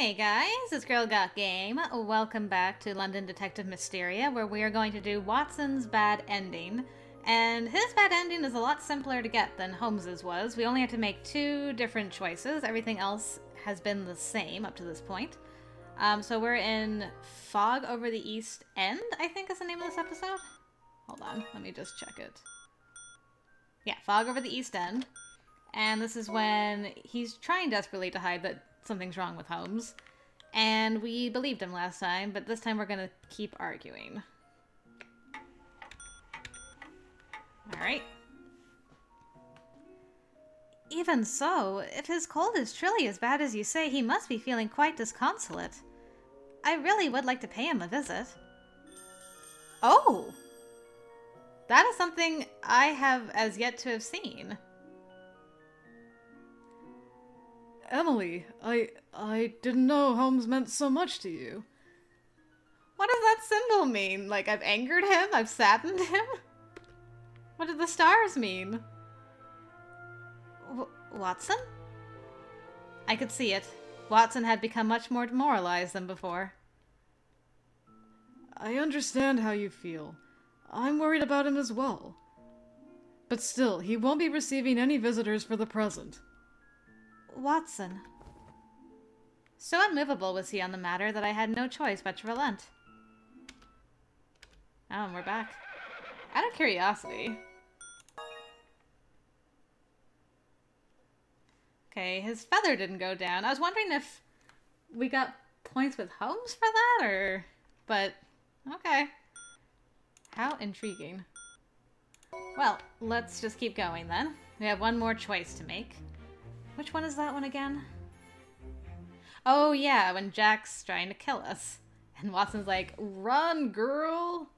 Hey guys, it's GirlGotGame. Welcome back to London Detective Mysteria, where we are going to do Watson's bad ending. And his bad ending is a lot simpler to get than Holmes's was. We only had to make two different choices. Everything else has been the same up to this point. So we're in Fog Over the East End, I think is the name of this episode. Hold on, let me just check it. Yeah, Fog Over the East End. And this is when he's trying desperately to hide that something's wrong with Holmes. And we believed him last time, but this time we're gonna keep arguing. Alright. Even so, if his cold is truly as bad as you say, he must be feeling quite disconsolate. I really would like to pay him a visit. Oh! That is something I have as yet to have seen. Emily, I didn't know Holmes meant so much to you. What does that symbol mean? Like, I've angered him? I've saddened him? What do the stars mean? Watson? I could see it. Watson had become much more demoralized than before. I understand how you feel. I'm worried about him as well. But still, he won't be receiving any visitors for the present. Watson. So unmovable was he on the matter that I had no choice but to relent. Oh, and we're back. Out of curiosity. Okay, his feather didn't go down. I was wondering if we got points with Holmes for that, or... But, okay. How intriguing. Well, let's just keep going then. We have one more choice to make. Which one is that one again? Oh yeah, when Jack's trying to kill us. And Watson's like, run, girl!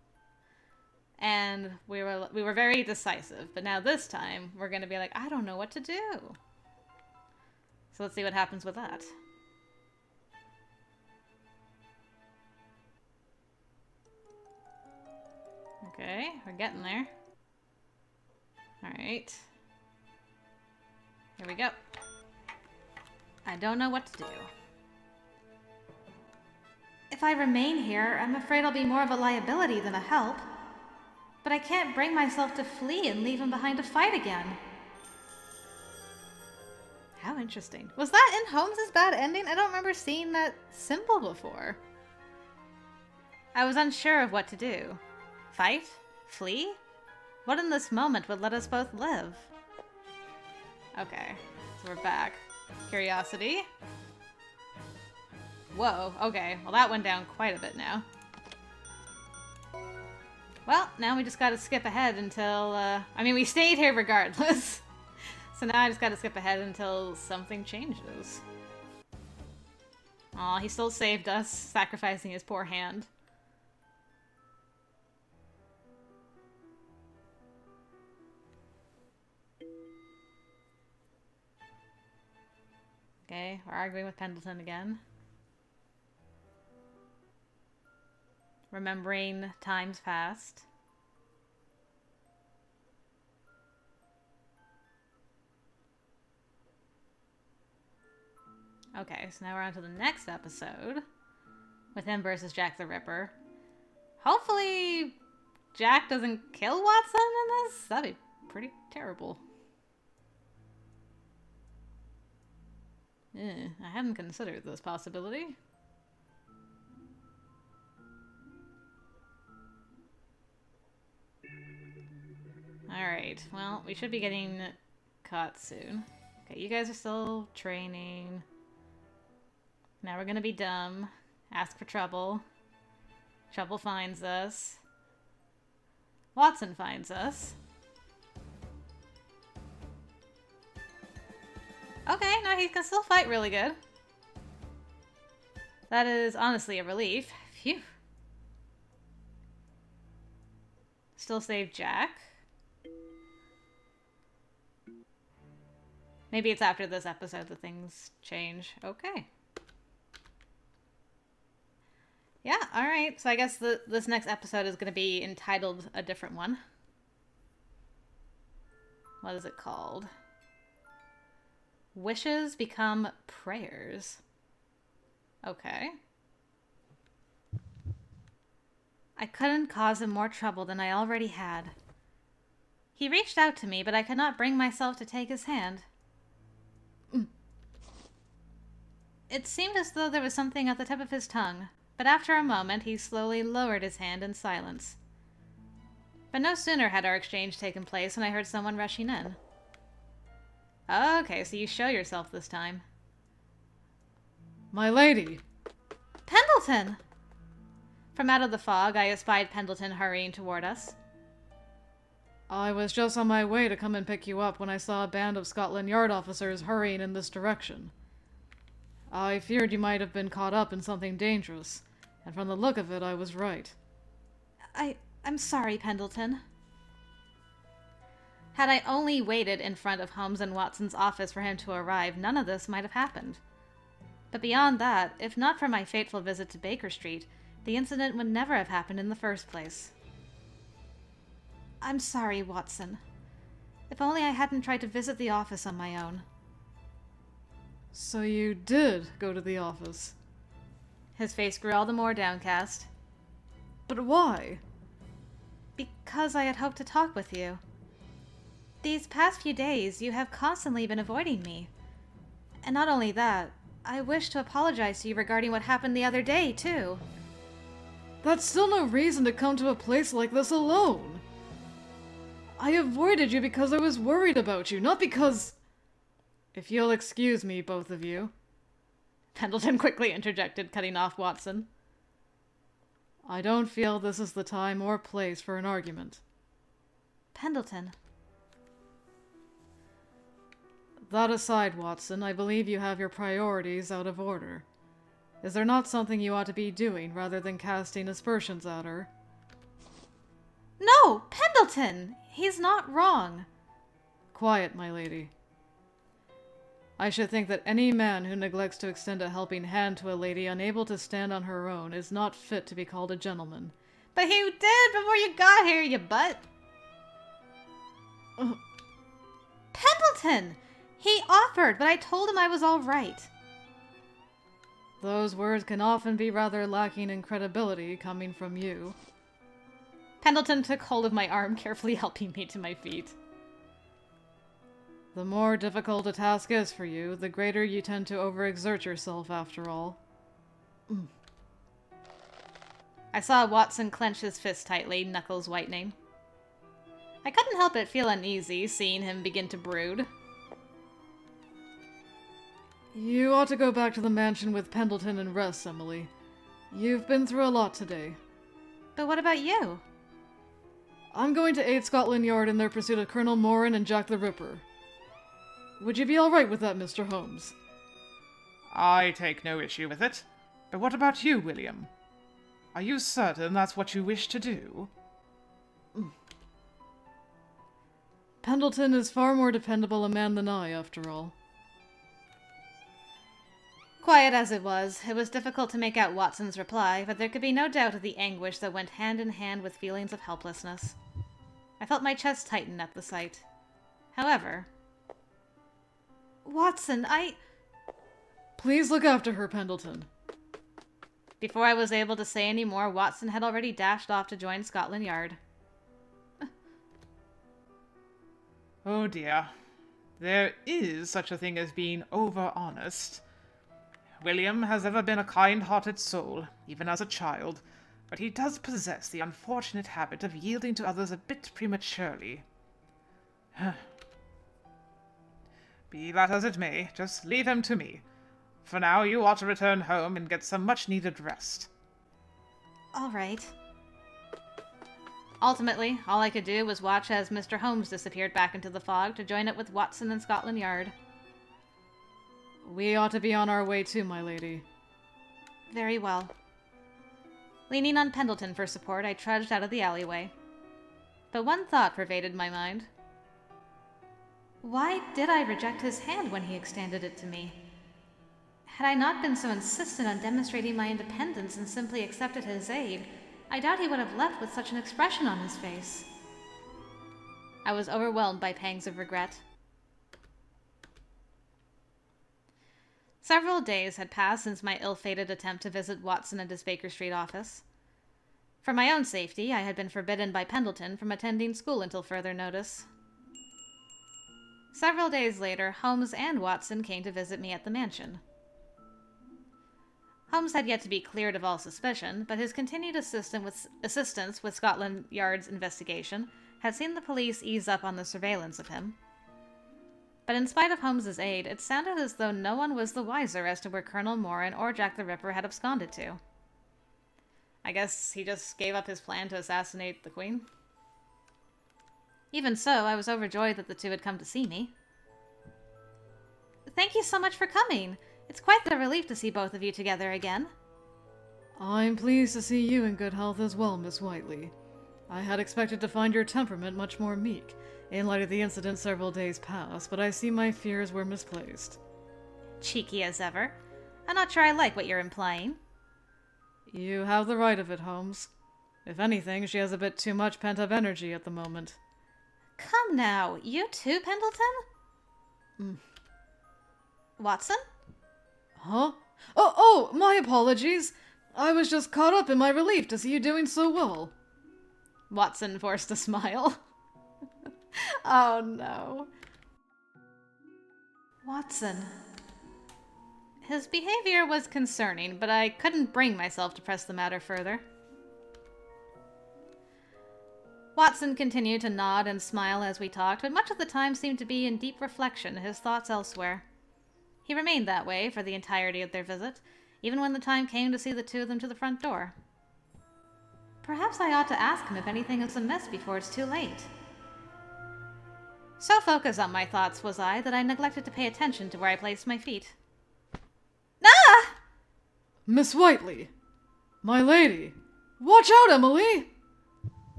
And we were very decisive, but now this time, we're gonna be like, I don't know what to do. So let's see what happens with that. Okay, we're getting there. Alright. Here we go. I don't know what to do. If I remain here, I'm afraid I'll be more of a liability than a help. But I can't bring myself to flee and leave him behind to fight again. How interesting. Was that in Holmes's bad ending? I don't remember seeing that symbol before. I was unsure of what to do. Fight? Flee? What in this moment would let us both live? Okay, so we're back. Curiosity. Whoa, okay. Well, that went down quite a bit now. Well, now we just gotta skip ahead until, I mean, we stayed here regardless. So now I just gotta skip ahead until something changes. Aw, he still saved us, sacrificing his poor hand. Okay, we're arguing with Pendleton again. Remembering times past. Okay, so now we're on to the next episode. With him versus Jack the Ripper. Hopefully Jack doesn't kill Watson in this? That'd be pretty terrible. I hadn't considered this possibility. Alright, well, we should be getting caught soon. Okay, you guys are still training. Now we're gonna be dumb. Ask for trouble. Trouble finds us. Watson finds us. Okay, no, he can still fight really good. That is honestly a relief. Phew. Still save Jack. Maybe it's after this episode that things change. Okay. Yeah, alright. So I guess this next episode is going to be entitled a different one. What is it called? Wishes become prayers. Okay. I couldn't cause him more trouble than I already had. He reached out to me, but I could not bring myself to take his hand. It seemed as though there was something at the tip of his tongue, but after a moment he slowly lowered his hand in silence. But no sooner had our exchange taken place than I heard someone rushing in. Okay, so you show yourself this time. My lady! Pendleton! From out of the fog, I espied Pendleton hurrying toward us. I was just on my way to come and pick you up when I saw a band of Scotland Yard officers hurrying in this direction. I feared you might have been caught up in something dangerous, and from the look of it, I was right. I'm sorry, Pendleton. Had I only waited in front of Holmes and Watson's office for him to arrive, none of this might have happened. But beyond that, if not for my fateful visit to Baker Street, the incident would never have happened in the first place. I'm sorry, Watson. If only I hadn't tried to visit the office on my own. So you did go to the office? His face grew all the more downcast. But why? Because I had hoped to talk with you. These past few days, you have constantly been avoiding me. And not only that, I wish to apologize to you regarding what happened the other day, too. That's still no reason to come to a place like this alone. I avoided you because I was worried about you, not because... If you'll excuse me, both of you. Pendleton quickly interjected, cutting off Watson. I don't feel this is the time or place for an argument. Pendleton. That aside, Watson, I believe you have your priorities out of order. Is there not something you ought to be doing rather than casting aspersions at her? No! Pendleton! He's not wrong. Quiet, my lady. I should think that any man who neglects to extend a helping hand to a lady unable to stand on her own is not fit to be called a gentleman. But you did before you got here, you butt! Pendleton! He offered, but I told him I was all right. Those words can often be rather lacking in credibility coming from you. Pendleton took hold of my arm, carefully helping me to my feet. The more difficult a task is for you, the greater you tend to overexert yourself after all. I saw Watson clench his fist tightly, knuckles whitening. I couldn't help but feel uneasy, seeing him begin to brood. You ought to go back to the mansion with Pendleton and rest, Emily. You've been through a lot today. But what about you? I'm going to aid Scotland Yard in their pursuit of Colonel Moran and Jack the Ripper. Would you be all right with that, Mr. Holmes? I take no issue with it. But what about you, William? Are you certain that's what you wish to do? Pendleton is far more dependable a man than I, after all. Quiet as it was difficult to make out Watson's reply, but there could be no doubt of the anguish that went hand in hand with feelings of helplessness. I felt my chest tighten at the sight. However... Watson, Please look after her, Pendleton. Before I was able to say any more, Watson had already dashed off to join Scotland Yard. Oh dear. There is such a thing as being over-honest. William has ever been a kind-hearted soul, even as a child, but he does possess the unfortunate habit of yielding to others a bit prematurely. Be that as it may, just leave him to me. For now, you ought to return home and get some much-needed rest. All right. Ultimately, all I could do was watch as Mr. Holmes disappeared back into the fog to join it with Watson and Scotland Yard. We ought to be on our way too, my lady. Very well. Leaning on Pendleton for support, I trudged out of the alleyway. But one thought pervaded my mind. Why did I reject his hand when he extended it to me? Had I not been so insistent on demonstrating my independence and simply accepted his aid, I doubt he would have left with such an expression on his face. I was overwhelmed by pangs of regret. Several days had passed since my ill-fated attempt to visit Watson at his Baker Street office. For my own safety, I had been forbidden by Pendleton from attending school until further notice. Several days later, Holmes and Watson came to visit me at the mansion. Holmes had yet to be cleared of all suspicion, but his continued assistance with Scotland Yard's investigation had seen the police ease up on the surveillance of him. But in spite of Holmes's aid, it sounded as though no one was the wiser as to where Colonel Moran or Jack the Ripper had absconded to. I guess he just gave up his plan to assassinate the Queen. Even so, I was overjoyed that the two had come to see me. Thank you so much for coming. It's quite the relief to see both of you together again. I'm pleased to see you in good health as well, Miss Whiteley. I had expected to find your temperament much more meek, in light of the incident several days past, but I see my fears were misplaced. Cheeky as ever. I'm not sure I like what you're implying. You have the right of it, Holmes. If anything, she has a bit too much pent-up energy at the moment. Come now, you too, Pendleton? Watson? Huh? Oh, my apologies! I was just caught up in my relief to see you doing so well. Watson forced a smile. Oh no. Watson. His behavior was concerning, but I couldn't bring myself to press the matter further. Watson continued to nod and smile as we talked, but much of the time seemed to be in deep reflection, his thoughts elsewhere. He remained that way for the entirety of their visit, even when the time came to see the two of them to the front door. Perhaps I ought to ask him if anything is amiss before it's too late. So focused on my thoughts was I that I neglected to pay attention to where I placed my feet. Ah! Miss Whiteley! My lady! Watch out, Emily!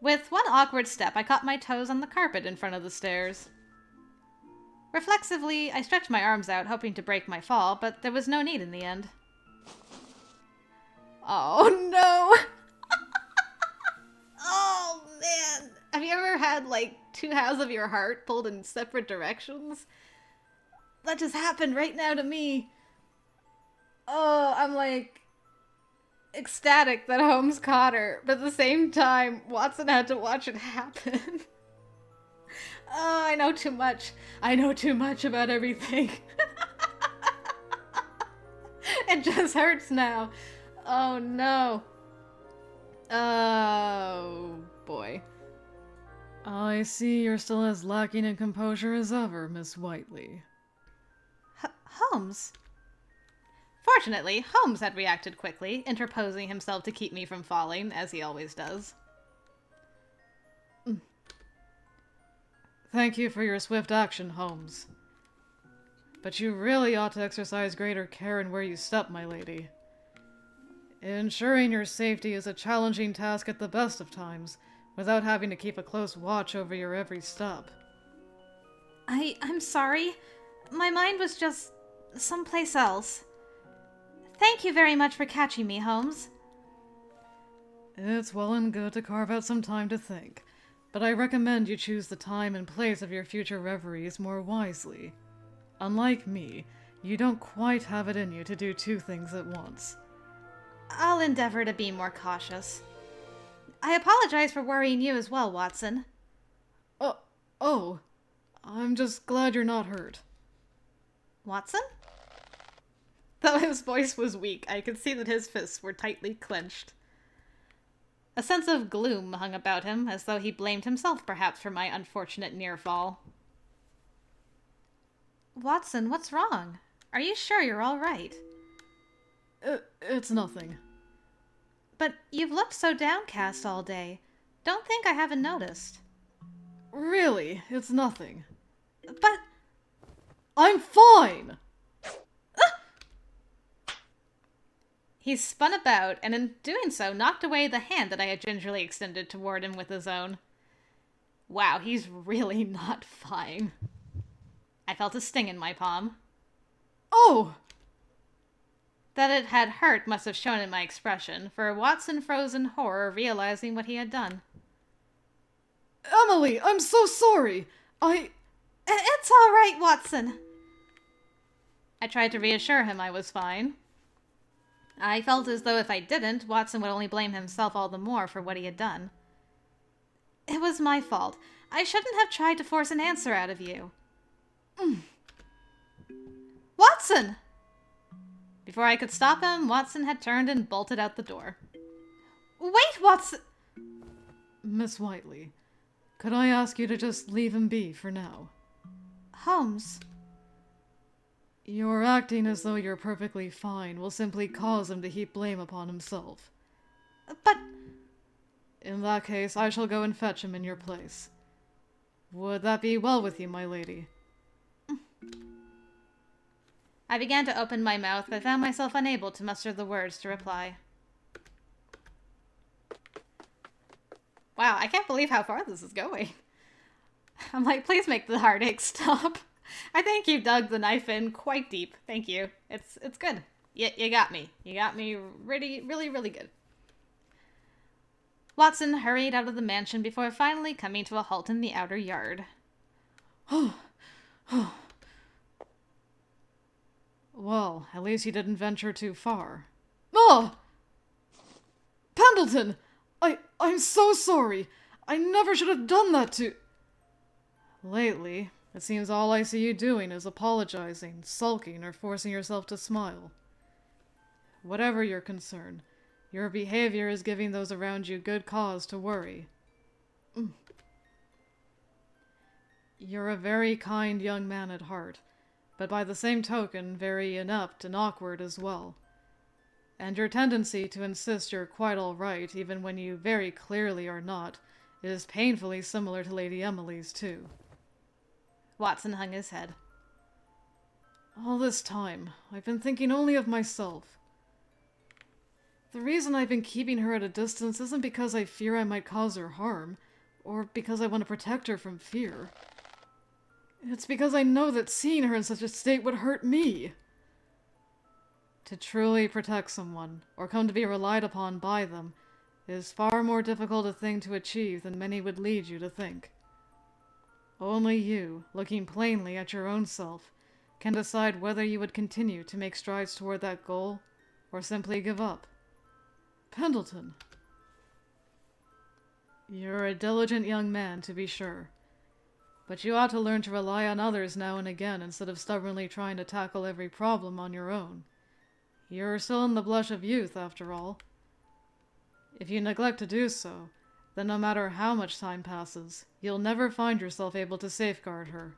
With one awkward step, I caught my toes on the carpet in front of the stairs. Reflexively, I stretched my arms out, hoping to break my fall, but there was no need in the end. Oh, no! Oh, man! Have you ever had, like, two halves of your heart pulled in separate directions? That just happened right now to me. Oh, I'm, like, ecstatic that Holmes caught her, but at the same time, Watson had to watch it happen. Oh, I know too much. I know too much about everything. It just hurts now. Oh, no. Oh, boy. I see you're still as lacking in composure as ever, Miss Whiteley. Holmes? Fortunately, Holmes had reacted quickly, interposing himself to keep me from falling, as he always does. Thank you for your swift action, Holmes. But you really ought to exercise greater care in where you step, my lady. Ensuring your safety is a challenging task at the best of times, without having to keep a close watch over your every step. I'm sorry. My mind was just someplace else. Thank you very much for catching me, Holmes. It's well and good to carve out some time to think, but I recommend you choose the time and place of your future reveries more wisely. Unlike me, you don't quite have it in you to do two things at once. I'll endeavor to be more cautious. I apologize for worrying you as well, Watson. Oh, I'm just glad you're not hurt. Watson? Though his voice was weak, I could see that his fists were tightly clenched. A sense of gloom hung about him, as though he blamed himself perhaps for my unfortunate near fall. Watson, what's wrong? Are you sure you're all right? It's nothing. But you've looked so downcast all day. Don't think I haven't noticed. Really, it's nothing. But... I'm fine! He spun about, and in doing so, knocked away the hand that I had gingerly extended toward him with his own. Wow, he's really not fine. I felt a sting in my palm. Oh! That it had hurt must have shown in my expression, for Watson froze in horror, realizing what he had done. Emily, I'm so sorry! It's all right, Watson. I tried to reassure him I was fine. I felt as though if I didn't, Watson would only blame himself all the more for what he had done. It was my fault. I shouldn't have tried to force an answer out of you. Watson! Before I could stop him, Watson had turned and bolted out the door. Wait, Watson! Miss Whiteley, could I ask you to just leave him be for now? Holmes. Your acting as though you're perfectly fine will simply cause him to heap blame upon himself. But... In that case, I shall go and fetch him in your place. Would that be well with you, my lady? I began to open my mouth, but found myself unable to muster the words to reply. Wow, I can't believe how far this is going. I'm like, please make the heartache stop. I think you dug the knife in quite deep. Thank you. It's good. You got me. You got me really, really good. Watson hurried out of the mansion before finally coming to a halt in the outer yard. Well, at least you didn't venture too far. Oh! Pendleton! I'm so sorry! I never should have done that to... Lately, it seems all I see you doing is apologizing, sulking, or forcing yourself to smile. Whatever your concern, your behavior is giving those around you good cause to worry. You're a very kind young man at heart, but by the same token, very inept and awkward as well. And your tendency to insist you're quite all right, even when you very clearly are not, is painfully similar to Lady Emily's, too. Watson hung his head. All this time, I've been thinking only of myself. The reason I've been keeping her at a distance isn't because I fear I might cause her harm, or because I want to protect her from fear. It's because I know that seeing her in such a state would hurt me. To truly protect someone, or come to be relied upon by them, is far more difficult a thing to achieve than many would lead you to think. Only you, looking plainly at your own self, can decide whether you would continue to make strides toward that goal, or simply give up. Pendleton. You're a diligent young man, to be sure. But you ought to learn to rely on others now and again instead of stubbornly trying to tackle every problem on your own. You're still in the blush of youth, after all. If you neglect to do so, then no matter how much time passes, you'll never find yourself able to safeguard her.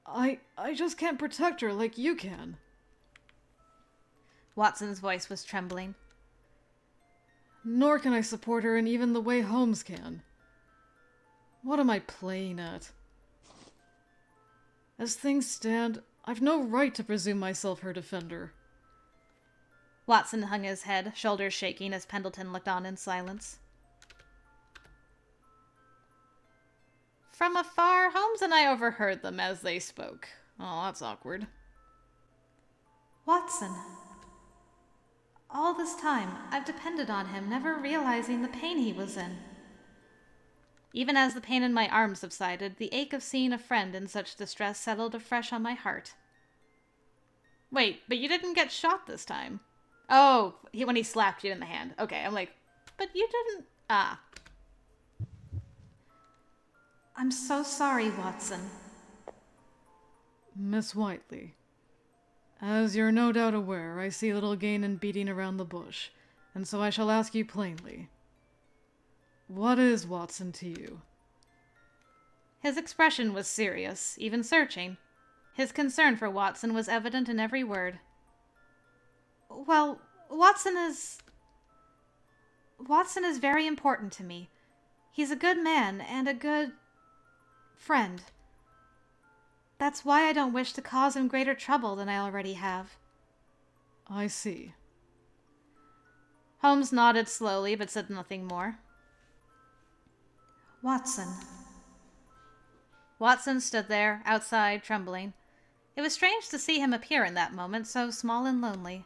I just can't protect her like you can. Watson's voice was trembling. Nor can I support her in even the way Holmes can. What am I playing at? As things stand, I've no right to presume myself her defender. Watson hung his head, shoulders shaking as Pendleton looked on in silence. From afar, Holmes and I overheard them as they spoke. Oh, that's awkward. Watson. All this time, I've depended on him, never realizing the pain he was in. Even as the pain in my arms subsided, the ache of seeing a friend in such distress settled afresh on my heart. Wait, but you didn't get shot this time. Oh, when he slapped you in the hand. Okay, I'm like, but you didn't... Ah. I'm so sorry, Watson. Miss Whiteley, as you're no doubt aware, I see little gain in beating around the bush, and so I shall ask you plainly. What is Watson to you? His expression was serious, even searching. His concern for Watson was evident in every word. Well, Watson is very important to me. He's a good man and a good friend. That's why I don't wish to cause him greater trouble than I already have. I see. Holmes nodded slowly, but said nothing more. Watson. Watson stood there, outside, trembling. It was strange to see him appear in that moment, so small and lonely.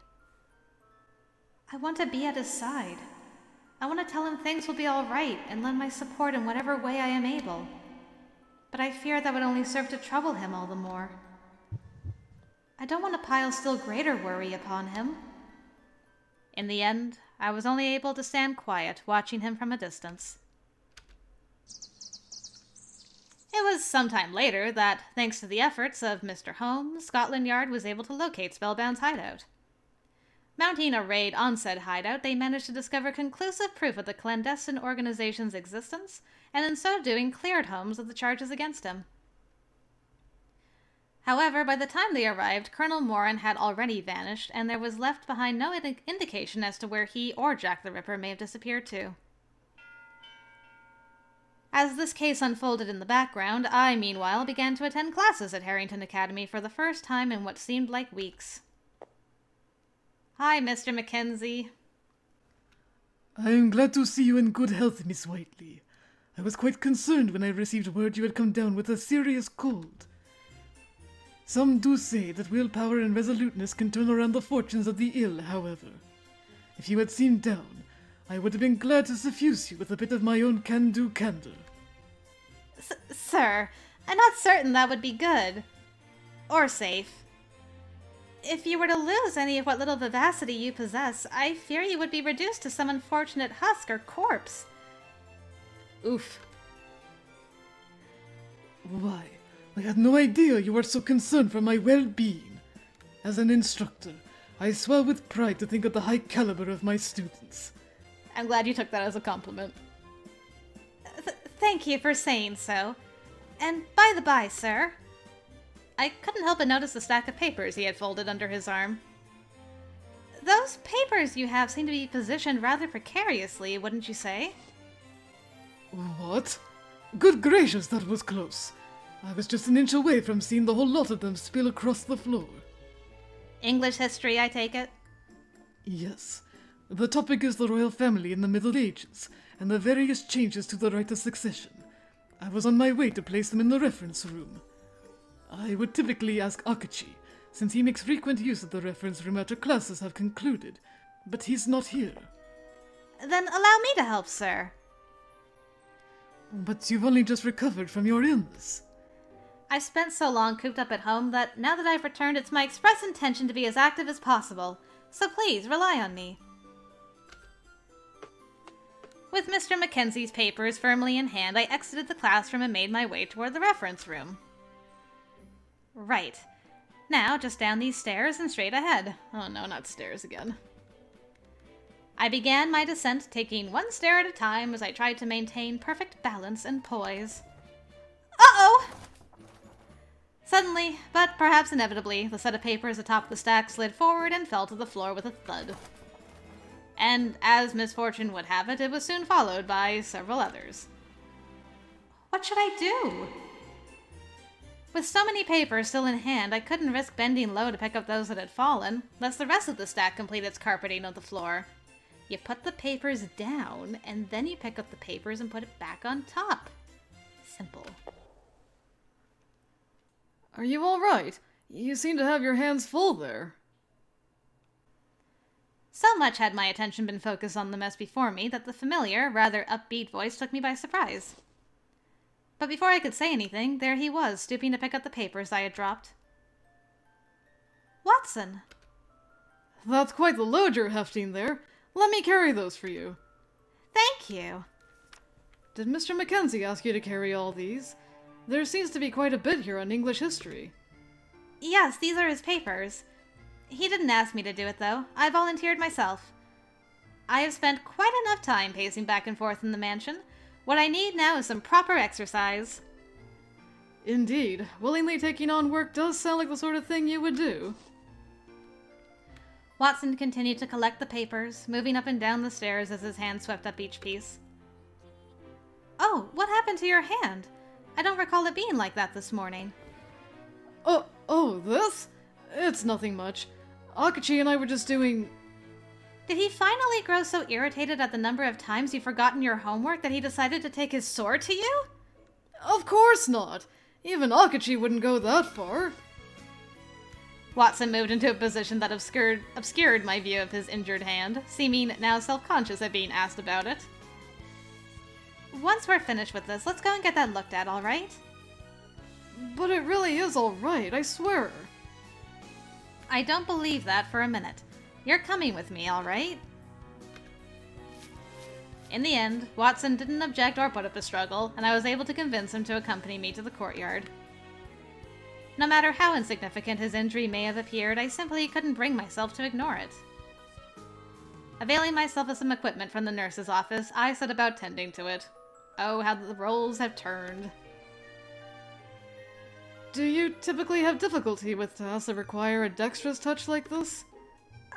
I want to be at his side. I want to tell him things will be all right and lend my support in whatever way I am able. But I fear that would only serve to trouble him all the more. I don't want to pile still greater worry upon him. In the end, I was only able to stand quiet, watching him from a distance. It was some time later that, thanks to the efforts of Mr. Holmes, Scotland Yard was able to locate Spellbound's hideout. Mounting a raid on said hideout, they managed to discover conclusive proof of the clandestine organization's existence, and in so doing cleared Holmes of the charges against him. However, by the time they arrived, Colonel Moran had already vanished, and there was left behind no indication as to where he or Jack the Ripper may have disappeared to. As this case unfolded in the background, I, meanwhile, began to attend classes at Harrington Academy for the first time in what seemed like weeks. Hi, Mr. Mackenzie. I am glad to see you in good health, Miss Whiteley. I was quite concerned when I received word you had come down with a serious cold. Some do say that willpower and resoluteness can turn around the fortunes of the ill, however. If you had seemed down, I would have been glad to suffuse you with a bit of my own can-do candor. Sir, I'm not certain that would be good. Or safe. If you were to lose any of what little vivacity you possess, I fear you would be reduced to some unfortunate husk or corpse. Oof. Why, I had no idea you were so concerned for my well-being. As an instructor, I swell with pride to think of the high caliber of my students. I'm glad you took that as a compliment. Thank you for saying so. And by the by, sir, I couldn't help but notice the stack of papers he had folded under his arm. Those papers you have seem to be positioned rather precariously, wouldn't you say? What? Good gracious, that was close. I was just an inch away from seeing the whole lot of them spill across the floor. English history, I take it? Yes. The topic is the royal family in the Middle Ages, and the various changes to the right of succession. I was on my way to place them in the reference room. I would typically ask Akachi, since he makes frequent use of the reference room after classes have concluded, but he's not here. Then allow me to help, sir. But you've only just recovered from your illness. I've spent so long cooped up at home that now that I've returned, it's my express intention to be as active as possible, so please rely on me. With Mr. Mackenzie's papers firmly in hand, I exited the classroom and made my way toward the reference room. Right. Now, just down these stairs and straight ahead. Oh no, not stairs again. I began my descent, taking one stair at a time as I tried to maintain perfect balance and poise. Uh-oh! Suddenly, but perhaps inevitably, the set of papers atop the stack slid forward and fell to the floor with a thud. And, as misfortune would have it, it was soon followed by several others. What should I do? With so many papers still in hand, I couldn't risk bending low to pick up those that had fallen, lest the rest of the stack complete its carpeting of the floor. You put the papers down, and then you pick up the papers and put it back on top. Simple. Are you all right? You seem to have your hands full there. So much had my attention been focused on the mess before me that the familiar, rather upbeat voice took me by surprise. But before I could say anything, there he was, stooping to pick up the papers I had dropped. Watson! That's quite the load you're hefting there. Let me carry those for you. Thank you. Did Mr. Mackenzie ask you to carry all these? There seems to be quite a bit here on English history. Yes, these are his papers. He didn't ask me to do it, though. I volunteered myself. I have spent quite enough time pacing back and forth in the mansion. What I need now is some proper exercise. Indeed. Willingly taking on work does sound like the sort of thing you would do. Watson continued to collect the papers, moving up and down the stairs as his hand swept up each piece. Oh, what happened to your hand? I don't recall it being like that this morning. Oh, this? It's nothing much. Akachi and I were just doing... Did he finally grow so irritated at the number of times you've forgotten your homework that he decided to take his sword to you? Of course not! Even Akachi wouldn't go that far. Watson moved into a position that obscured my view of his injured hand, seeming now self-conscious at being asked about it. Once we're finished with this, let's go and get that looked at, all right? But it really is all right, I swear. I don't believe that for a minute. You're coming with me, all right? In the end, Watson didn't object or put up a struggle, and I was able to convince him to accompany me to the courtyard. No matter how insignificant his injury may have appeared, I simply couldn't bring myself to ignore it. Availing myself of some equipment from the nurse's office, I set about tending to it. Oh, how the roles have turned. Do you typically have difficulty with tasks that require a dexterous touch like this?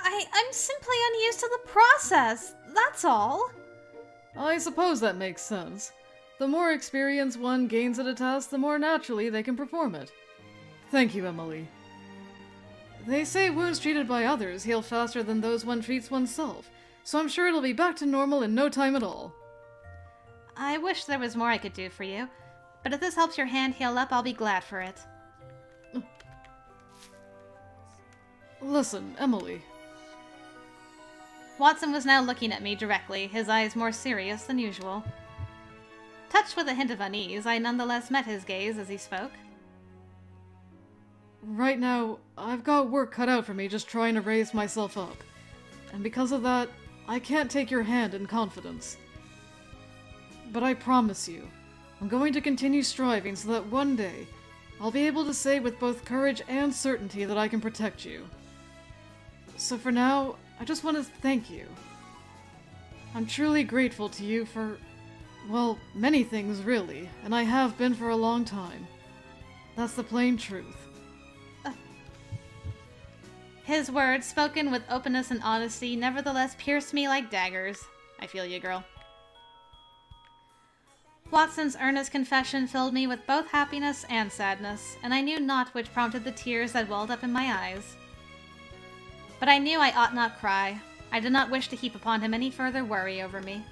I'm simply unused to the process, that's all. I suppose that makes sense. The more experience one gains at a task, the more naturally they can perform it. Thank you, Emily. They say wounds treated by others heal faster than those one treats oneself, so I'm sure it'll be back to normal in no time at all. I wish there was more I could do for you, but if this helps your hand heal up, I'll be glad for it. Listen, Emily. Watson was now looking at me directly, his eyes more serious than usual. Touched with a hint of unease, I nonetheless met his gaze as he spoke. Right now, I've got work cut out for me just trying to raise myself up. And because of that, I can't take your hand in confidence. But I promise you, I'm going to continue striving so that one day, I'll be able to say with both courage and certainty that I can protect you. So for now, I just want to thank you. I'm truly grateful to you for, well, many things really, and I have been for a long time. That's the plain truth. His words, spoken with openness and honesty, nevertheless pierced me like daggers. I feel you, girl. Watson's earnest confession filled me with both happiness and sadness, and I knew not which prompted the tears that welled up in my eyes. But I knew I ought not cry. I did not wish to heap upon him any further worry over me.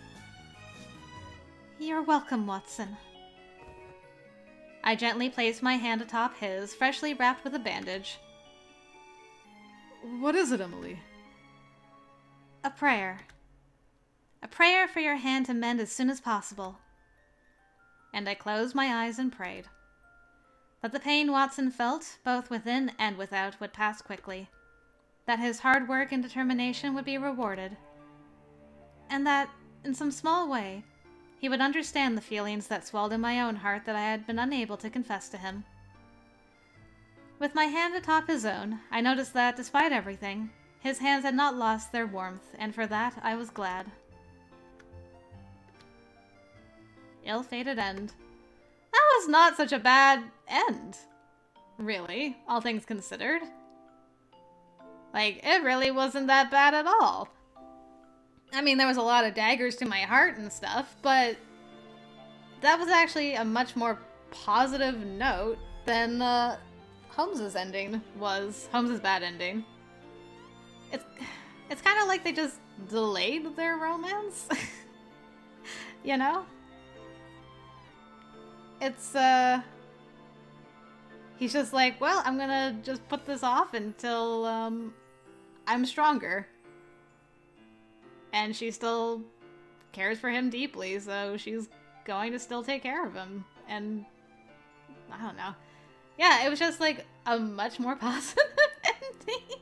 You're welcome, Watson. I gently placed my hand atop his, freshly wrapped with a bandage. What is it, Emily? A prayer. A prayer for your hand to mend as soon as possible. And I closed my eyes and prayed. That the pain Watson felt, both within and without, would pass quickly. That his hard work and determination would be rewarded. And that, in some small way, he would understand the feelings that swelled in my own heart that I had been unable to confess to him. With my hand atop his own, I noticed that, despite everything, his hands had not lost their warmth, and for that I was glad. Ill-fated end. That was not such a bad end. Really, all things considered. Like, it really wasn't that bad at all. I mean, there was a lot of daggers to my heart and stuff, but that was actually a much more positive note than, Holmes's ending was. Holmes's bad ending. It's kind of like they just delayed their romance. You know? It's, he's just like, well, I'm gonna just put this off until, I'm stronger. And she still cares for him deeply, so she's going to still take care of him. And, I don't know. Yeah, it was just like a much more positive ending.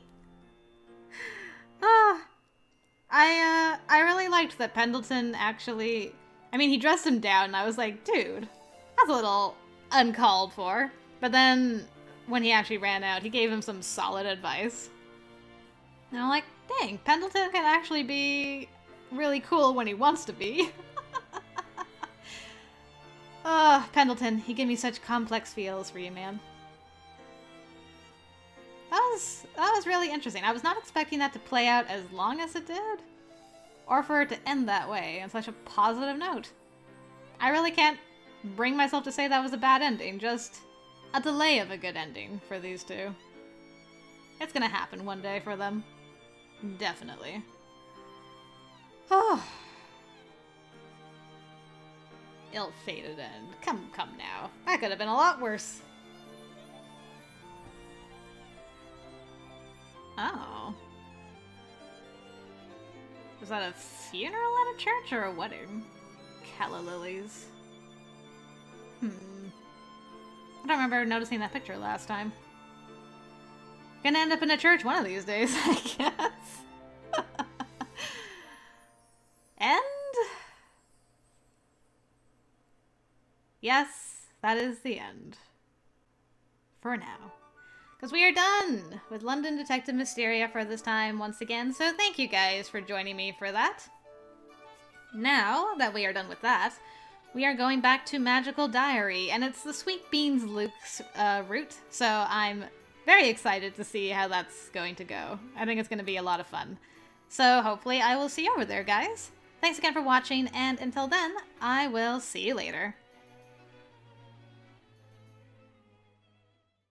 I really liked that Pendleton actually, I mean, he dressed him down and I was like, dude, that's a little uncalled for. But then when he actually ran out, he gave him some solid advice. And I'm like, dang, Pendleton can actually be really cool when he wants to be. Pendleton, you give me such complex feels for you, man. That was really interesting. I was not expecting that to play out as long as it did. Or for it to end that way on such a positive note. I really can't bring myself to say that was a bad ending, just a delay of a good ending for these two. It's gonna happen one day for them. Definitely. Oh. Ill-fated end. Come now. That could have been a lot worse. Oh. Was that a funeral at a church or a wedding? Calla lilies. I don't remember noticing that picture last time. Gonna end up in a church one of these days, I guess. And yes, that is the end. For now. Because we are done with London Detective Mysteria for this time once again, so thank you guys for joining me for that. Now that we are done with that, we are going back to Magical Diary, and it's the Sweet Beans Luke's route, so I'm very excited to see how that's going to go. I think it's going to be a lot of fun. So hopefully I will see you over there, guys. Thanks again for watching, and until then, I will see you later.